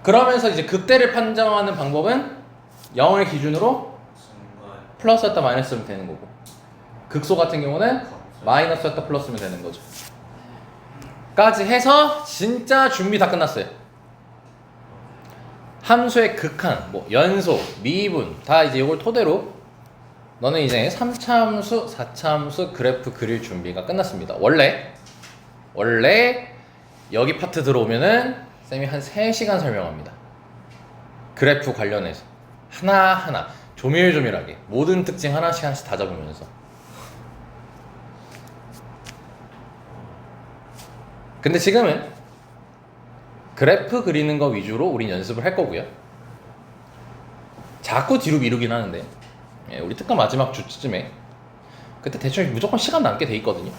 그러면서 이제 극대를 판정하는 방법은 0을 기준으로 플러스였다 마이너스면 되는 거고, 극소 같은 경우는 마이너스였다 플러스면 되는 거죠. 까지 해서 진짜 준비 다 끝났어요. 함수의 극한, 뭐 연소, 미분 다 이제 이걸 토대로 너는 이제 3차 함수, 4차 함수 그래프 그릴 준비가 끝났습니다. 원래 여기 파트 들어오면은 쌤이 한 3시간 설명합니다. 그래프 관련해서 하나하나 조밀조밀하게 모든 특징 하나씩 다 잡으면서. 근데 지금은 그래프 그리는 거 위주로 우린 연습을 할 거고요. 자꾸 뒤로 미루긴 하는데 우리 특강 마지막 주쯤에 그때 대충 무조건 시간 남게 돼 있거든요.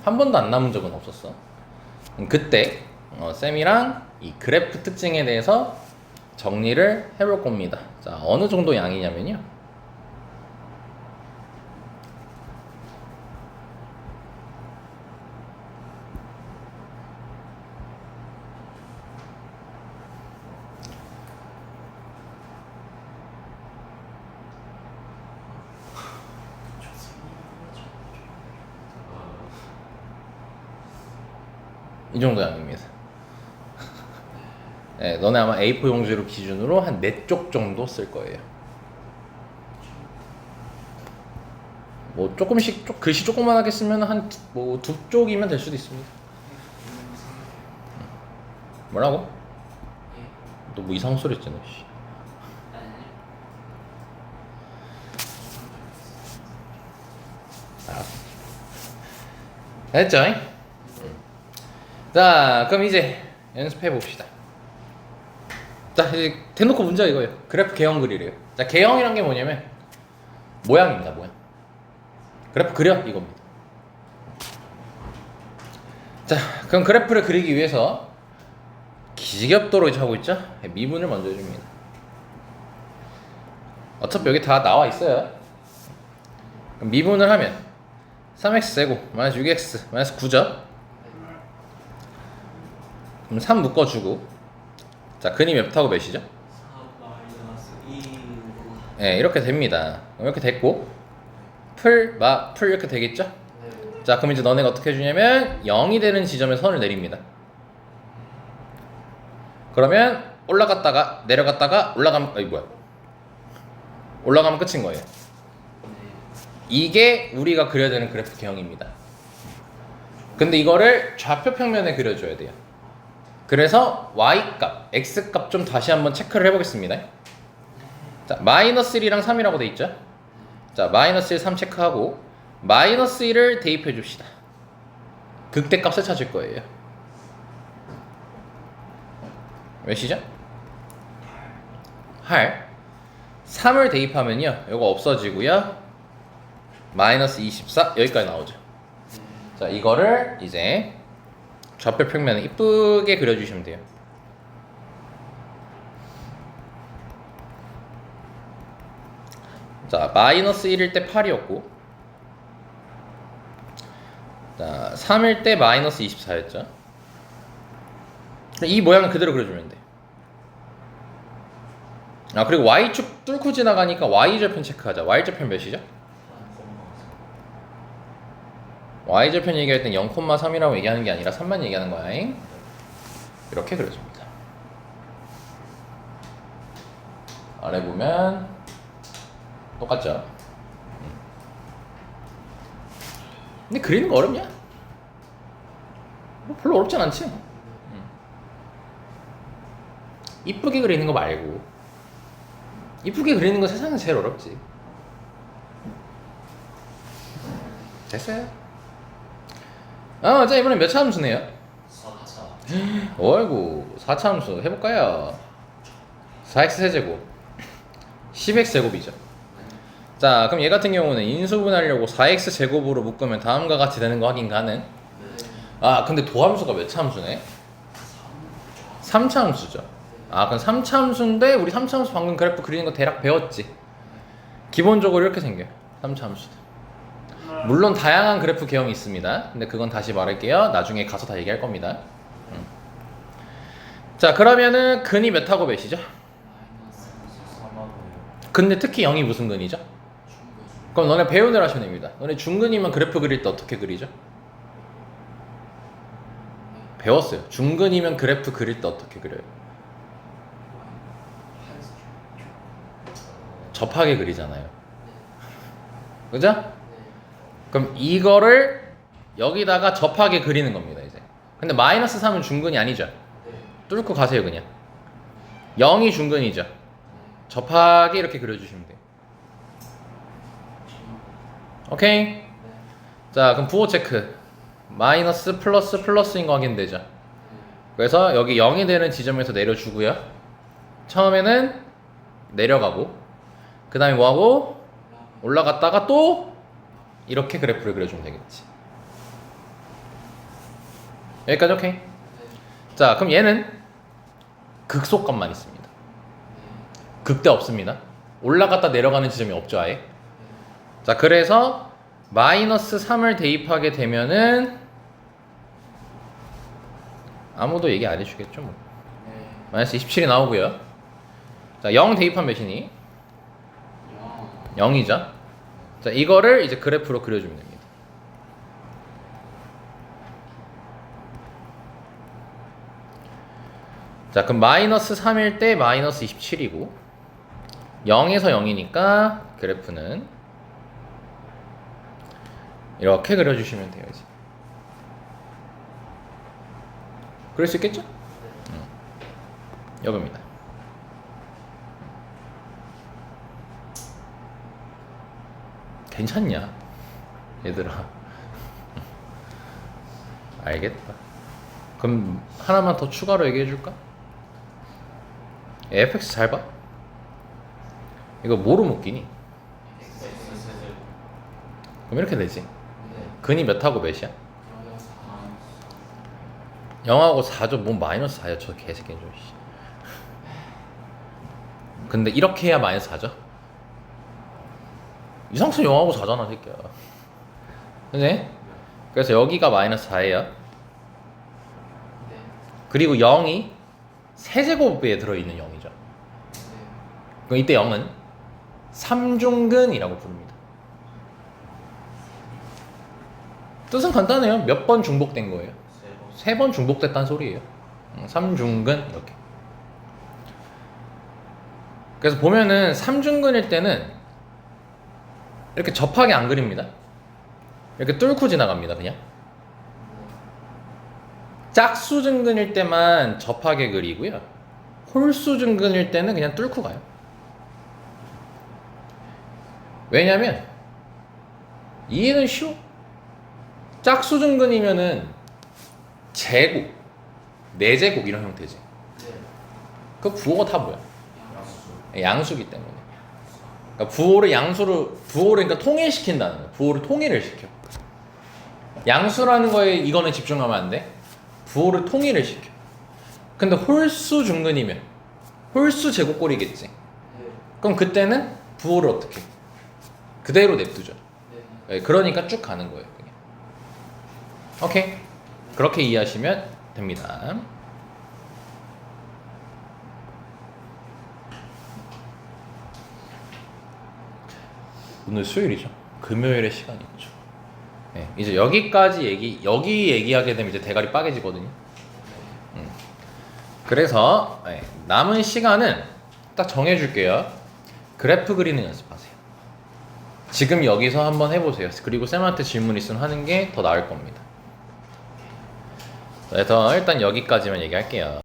한 번도 안 남은 적은 없었어. 그때 쌤이랑 이 그래프 특징에 대해서 정리를 해볼 겁니다. 자, 어느 정도 양이냐면요. 이 정도 양입니다. 네, 너네 아마 A4 용지로 기준으로 한 4쪽 정도 쓸 거예요. 뭐 조금씩 글씨 조그만하게 쓰면 한 뭐 2쪽이면 될 수도 있습니다. 뭐라고? 너 뭐 이상한 소리 했잖아. 씨. 알았어. 됐죠? 자, 그럼 이제 연습해 봅시다. 자, 이제 대놓고 문제가 이거예요. 그래프 개형 그리래요. 자, 개형이란 게 뭐냐면 모양입니다. 모양. 그래프 그려 이겁니다. 자, 그럼 그래프를 그리기 위해서 기지겹도록 이제 하고 있죠. 미분을 먼저 해줍니다. 어차피 여기 다 나와 있어요. 그럼 미분을 하면 3x제곱 마이너스 6x 마이너스 9죠. 그럼 3 묶어주고, 자, 근이 몇하고 몇이죠? 4-2. 네, 이렇게 됩니다. 그럼 이렇게 됐고, 풀 이렇게 되겠죠? 자, 그럼 이제 너네가 어떻게 해주냐면 0이 되는 지점에 선을 내립니다. 그러면 올라갔다가 내려갔다가 올라가면 끝인 거예요. 이게 우리가 그려야 되는 그래프 개형입니다. 근데 이거를 좌표 평면에 그려줘야 돼요. 그래서 y값, x값 좀 다시 한번 체크를 해보겠습니다. 자, 마이너스 1이랑 3이라고 돼 있죠? 자, 마이너스 1, 3 체크하고 마이너스 1을 대입해 줍시다. 극대값을 찾을 거예요. 몇이죠? 8. 3을 대입하면요, 이거 없어지고요, 마이너스 24 여기까지 나오죠. 자, 이거를 이제 좌표 평면에 이쁘게 그려주시면 돼요. 자, 마이너스 1일 때 8이었고, 자, 3일 때 마이너스 24였죠. 이 모양을 그대로 그려주면 돼. 아, 그리고 y축 뚫고 지나가니까 y절편 체크하자. y절편 몇이죠? y절편 얘기할 땐 0,3이라고 얘기하는 게 아니라 3만 얘기하는 거야. 이렇게 그려줍니다. 아래 보면 똑같죠? 근데 그리는 거 어렵냐? 뭐 별로 어렵진 않지. 이쁘게 그리는 거 말고, 이쁘게 그리는 거 세상에서 제일 어렵지. 됐어요. 자, 이번엔 몇 차 함수네요? 4차. 어이구, 4차 함수 해볼까요? 4x 세제곱 10x 제곱이죠. 자, 그럼 얘 같은 경우는 인수분하려고 4x 제곱으로 묶으면 다음과 같이 되는 거 확인 가능? 아, 근데 도함수가 몇 차 함수네? 3차 함수죠. 아, 그럼 3차 함수인데 우리 3차 함수 방금 그래프 그리는 거 대략 배웠지? 기본적으로 이렇게 생겨요, 3차 함수도. 물론 다양한 그래프 개형이 있습니다. 근데 그건 다시 말할게요. 나중에 가서 다 얘기할 겁니다. 자, 그러면은 근이 몇하고 몇이죠? 3하고요. 근데 특히 0이 무슨 근이죠? 그럼 너네 배운을 하시면 됩니다. 너네 중근이면 그래프 그릴 때 어떻게 그리죠? 배웠어요. 중근이면 그래프 그릴 때 어떻게 그려요? 접하게 그리잖아요. 그죠? 네. 그럼 이거를 여기다가 접하게 그리는 겁니다 이제. 근데 마이너스 3은 중근이 아니죠. 네. 뚫고 가세요 그냥. 0이 중근이죠. 접하게 이렇게 그려주시면 돼요. 오케이? 네. 자 그럼 부호 체크. 마이너스 플러스 플러스인 거 확인되죠. 그래서 여기 0이 되는 지점에서 내려주고요. 처음에는 내려가고 그 다음에 뭐하고 올라갔다가 또 이렇게 그래프를 그려주면 되겠지. 여기까지 오케이? 네. 자 그럼 얘는 극소값만 있습니다. 극대 없습니다. 올라갔다 내려가는 지점이 없죠 아예. 자 그래서 마이너스 3을 대입하게 되면은 아무도 얘기 안 해주겠죠 뭐. 네. 마이너스 27이 나오고요. 자 0 대입하면 몇이니? 0이죠. 자 이거를 이제 그래프로 그려주면 됩니다. 자 그럼 마이너스 3일 때 마이너스 27이고 0에서 0이니까 그래프는 이렇게 그려주시면 돼요 이제. 그럴 수 있겠죠? 이겁니다. 괜찮냐 얘들아? 알겠다. 그럼 하나만 더 추가로 얘기해 줄까? fx 잘 봐. 이거 뭐로 묶이니? 그럼 이렇게 되지. 네. 근이 몇하고 몇이야? 영어요. 0하고 4죠. 뭔 마이너스 4야 저 개새끼 좀. 근데 이렇게 해야 마이너스 4죠. 이상수 0하고 4잖아 새끼야. 그지? 그래서 여기가 마이너스 4예요. 네. 그리고 0이 세제곱에 들어있는 0이죠. 네. 그럼 이때 0은 3중근이라고 부릅니다. 뜻은 간단해요. 몇 번 중복된 거예요? 3번 중복됐다는 소리예요. 3중근 이렇게. 그래서 보면은 3중근일 때는 이렇게 접하게 안 그립니다. 이렇게 뚫고 지나갑니다 그냥. 짝수중근일 때만 접하게 그리고요. 홀수중근일 때는 그냥 뚫고 가요. 왜냐면 이해는 쉬워. 짝수중근이면은 제곱, 4제곱 이런 형태지. 네. 그 부호가 다 뭐야? 양수. 양수기 때문에. 그러니까 부호를 그러니까 통일시킨다는 거야. 부호를 통일을 시켜. 양수라는 거에 이거는 집중하면 안 돼. 부호를 통일을 시켜. 근데 홀수 중근이면 홀수 제곱꼴이겠지. 네. 그럼 그때는 부호를 어떻게? 그대로 냅두죠. 네. 그러니까 쭉 가는 거예요. 그냥. 오케이. 그렇게 이해하시면 됩니다. 오늘 수요일이죠. 금요일에 시간이 있죠. 네, 이제 여기 얘기하게 되면 이제 대가리 빠개지거든요. 그래서 남은 시간은 딱 정해줄게요. 그래프 그리는 연습하세요. 지금 여기서 한번 해보세요. 그리고 쌤한테 질문 있으면 하는 게 더 나을 겁니다. 그래서 일단 여기까지만 얘기할게요.